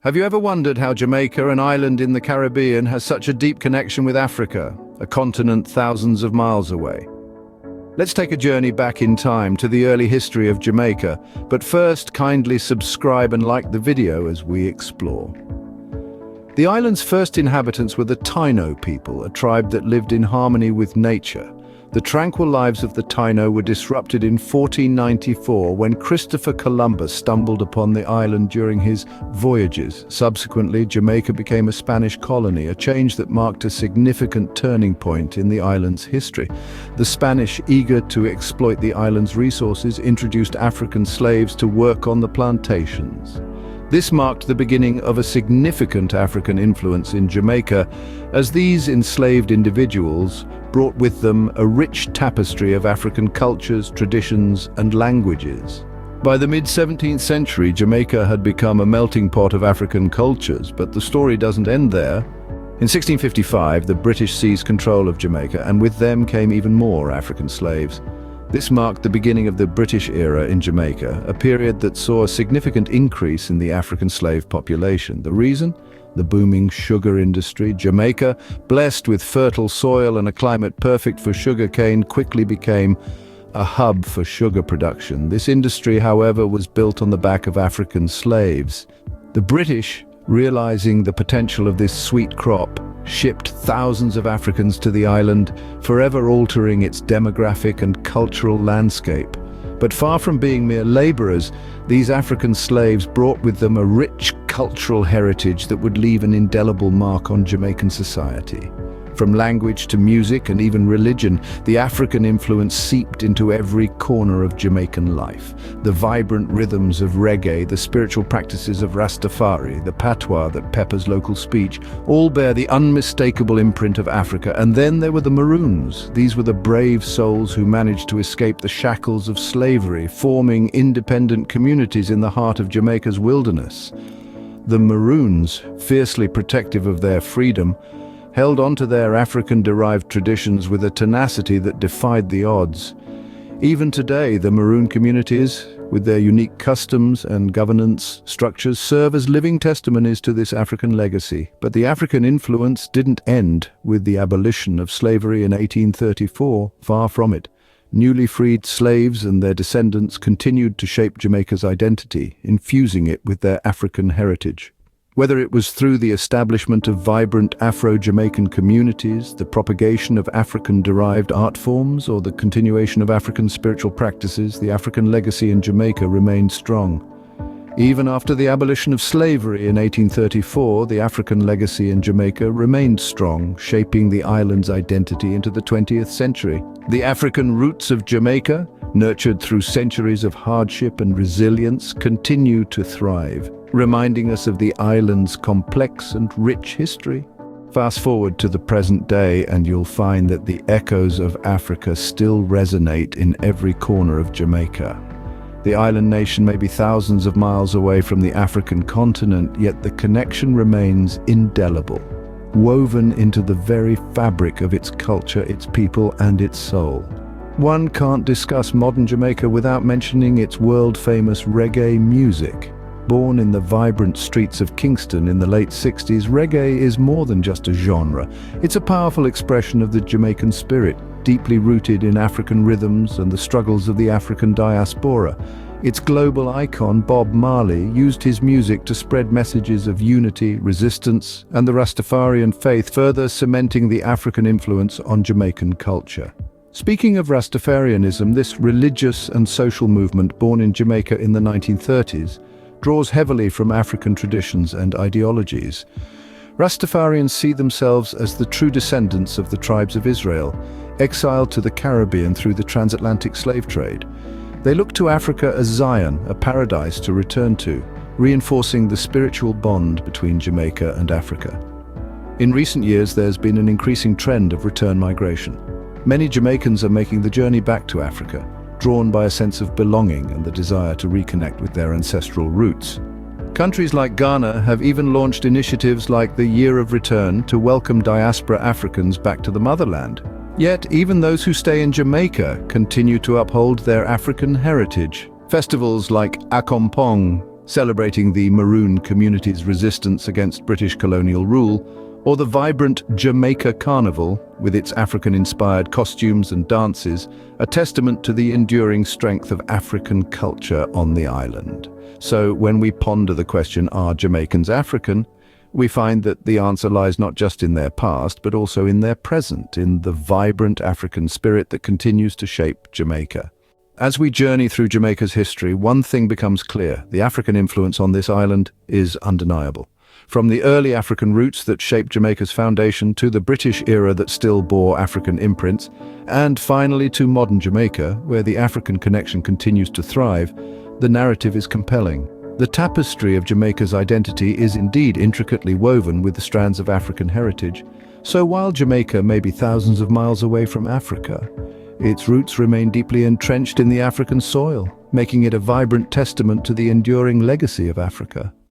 Have you ever wondered how Jamaica, an island in the Caribbean, has such a deep connection with Africa, a continent thousands of miles away? Let's take a journey back in time to the early history of Jamaica, but first kindly subscribe and like the video as we explore. The island's first inhabitants were the Taino people, a tribe that lived in harmony with nature. The tranquil lives of the Taino were disrupted in 1494 when Christopher Columbus stumbled upon the island during his voyages. Subsequently, Jamaica became a Spanish colony, a change that marked a significant turning point in the island's history. The Spanish, eager to exploit the island's resources, introduced African slaves to work on the plantations. This marked the beginning of a significant African influence in Jamaica, as these enslaved individuals brought with them a rich tapestry of African cultures, traditions, and languages. By the mid-17th century, Jamaica had become a melting pot of African cultures, but the story doesn't end there. In 1655, the British seized control of Jamaica, and with them came even more African slaves. This marked the beginning of the British era in Jamaica, a period that saw a significant increase in the African slave population. The reason? The booming sugar industry. Jamaica, blessed with fertile soil and a climate perfect for sugarcane, quickly became a hub for sugar production. This industry, however, was built on the back of African slaves. The British, realizing the potential of this sweet crop, shipped thousands of Africans to the island, forever altering its demographic and cultural landscape. But far from being mere laborers, these African slaves brought with them a rich cultural heritage that would leave an indelible mark on Jamaican society. From language to music and even religion, the African influence seeped into every corner of Jamaican life. The vibrant rhythms of reggae, the spiritual practices of Rastafari, the patois that peppers local speech, all bear the unmistakable imprint of Africa. And then there were the Maroons. These were the brave souls who managed to escape the shackles of slavery, forming independent communities in the heart of Jamaica's wilderness. The Maroons, fiercely protective of their freedom, held on to their African-derived traditions with a tenacity that defied the odds. Even today, the Maroon communities, with their unique customs and governance structures, serve as living testimonies to this African legacy. But the African influence didn't end with the abolition of slavery in 1834, far from it. Newly freed slaves and their descendants continued to shape Jamaica's identity, infusing it with their African heritage. Whether it was through the establishment of vibrant Afro-Jamaican communities, the propagation of African-derived art forms, or the continuation of African spiritual practices, the African legacy in Jamaica remained strong. Even after the abolition of slavery in 1834, the African legacy in Jamaica remained strong, shaping the island's identity into the 20th century. The African roots of Jamaica, nurtured through centuries of hardship and resilience, continue to thrive, reminding us of the island's complex and rich history. Fast forward to the present day and you'll find that the echoes of Africa still resonate in every corner of Jamaica. The island nation may be thousands of miles away from the African continent, yet the connection remains indelible, woven into the very fabric of its culture, its people, and its soul. One can't discuss modern Jamaica without mentioning its world-famous reggae music. Born in the vibrant streets of Kingston in the late 60s, reggae is more than just a genre. It's a powerful expression of the Jamaican spirit, deeply rooted in African rhythms and the struggles of the African diaspora. Its global icon, Bob Marley, used his music to spread messages of unity, resistance, and the Rastafarian faith, further cementing the African influence on Jamaican culture. Speaking of Rastafarianism, this religious and social movement, born in Jamaica in the 1930s, draws heavily from African traditions and ideologies. Rastafarians see themselves as the true descendants of the tribes of Israel, exiled to the Caribbean through the transatlantic slave trade. They look to Africa as Zion, a paradise to return to, reinforcing the spiritual bond between Jamaica and Africa. In recent years, there's been an increasing trend of return migration. Many Jamaicans are making the journey back to Africa, drawn by a sense of belonging and the desire to reconnect with their ancestral roots. Countries like Ghana have even launched initiatives like the Year of Return to welcome diaspora Africans back to the motherland. Yet, even those who stay in Jamaica continue to uphold their African heritage. Festivals like Akompong celebrating the Maroon community's resistance against British colonial rule, or the vibrant Jamaica Carnival, with its African-inspired costumes and dances, a testament to the enduring strength of African culture on the island. So when we ponder the question, are Jamaicans African? We find that the answer lies not just in their past, but also in their present, in the vibrant African spirit that continues to shape Jamaica. As we journey through Jamaica's history, one thing becomes clear: the African influence on this island is undeniable. From the early African roots that shaped Jamaica's foundation, to the British era that still bore African imprints, and finally to modern Jamaica, where the African connection continues to thrive, the narrative is compelling. The tapestry of Jamaica's identity is indeed intricately woven with the strands of African heritage. So while Jamaica may be thousands of miles away from Africa, its roots remain deeply entrenched in the African soil, making it a vibrant testament to the enduring legacy of Africa.